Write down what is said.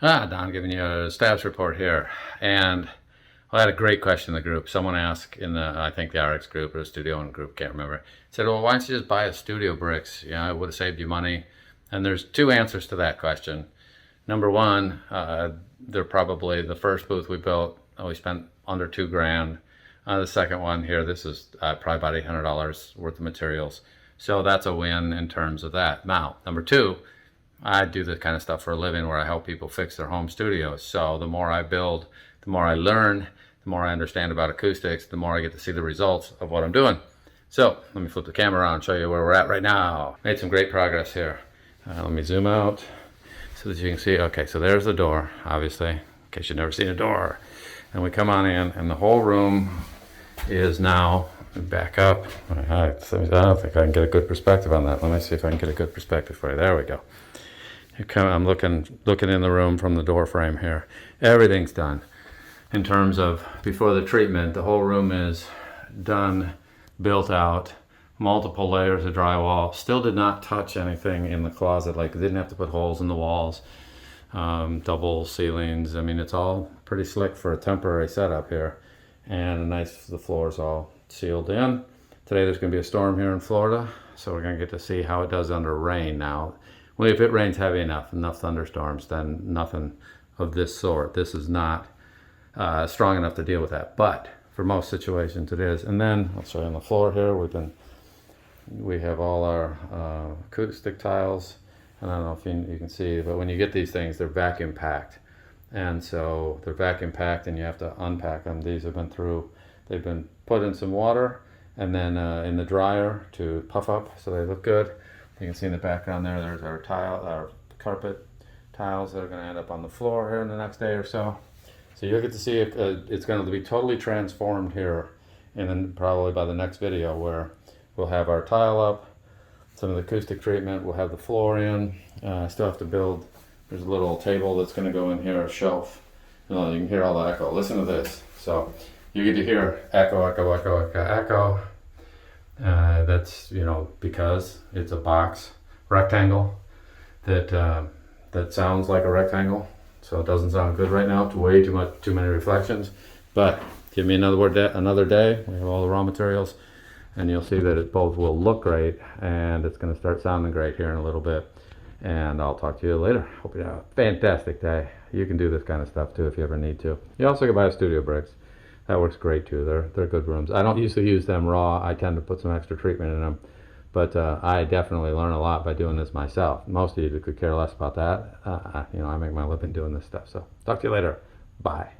Don giving you a status report here. And I had a great question in the group. Someone asked in the, I think the RX group or the studio owner group, can't remember, said, well, why don't you just buy a studio bricks? You know, it would have saved you money. And there's two answers to that question. Number one, they're probably the first booth we built, we spent under $2,000. The second one here, this is probably about $800 worth of materials. So that's a win in terms of that. Now, number two, I do this kind of stuff for a living where I help people fix their home studios. So the more I build, the more I learn, the more I understand about acoustics, the more I get to see the results of what I'm doing. So let me flip the camera around and show you where we're at right now. Made some great progress here. Let me zoom out so that you can see. Okay, so there's the door, obviously, in case you've never seen a door. And we come on in, and the whole room is now, back up. All right, so I don't think I can get a good perspective on that. Let me see if I can get a good perspective for you. There we go. I'm looking in the room from the door frame here. Everything's done. In terms of before the treatment, the whole room is done, built out, multiple layers of drywall. Still did not touch anything in the closet, like didn't have to put holes in the walls, double ceilings. I mean, it's all pretty slick for a temporary setup here. And the floor's all sealed in. Today there's gonna be a storm here in Florida, so we're gonna get to see how it does under rain now. Well, if it rains heavy enough thunderstorms, then nothing of this sort. This is not strong enough to deal with that, but for most situations it is. And then I'll show you on the floor here. We have all our acoustic tiles, and I don't know if you can see, but when you get these things, they're vacuum packed, and so they're vacuum packed, and you have to unpack them. They've been put in some water, and then in the dryer to puff up, so they look good. You can see in the background there's our carpet tiles that are going to end up on the floor here in the next day or so. So you'll get to see it's going to be totally transformed here, and then probably by the next video where we'll have our tile up, some of the acoustic treatment, we'll have the floor in. I still have to build, there's a little table that's going to go in here, a shelf. You can hear all the echo. Listen to this. So you get to hear echo, echo, echo, echo, echo. That's, because it's a box rectangle that sounds like a rectangle. So it doesn't sound good right now. It's way too many reflections. But give me another day. We have all the raw materials, and you'll see that it both will look great, and it's going to start sounding great here in a little bit. And I'll talk to you later. Hope you have a fantastic day. You can do this kind of stuff too if you ever need to. You also can buy studio bricks. That works great too. They're good rooms. I don't usually use them raw. I tend to put some extra treatment in them. But I definitely learn a lot by doing this myself. Most of you could care less about that. I make my living doing this stuff. So talk to you later. Bye.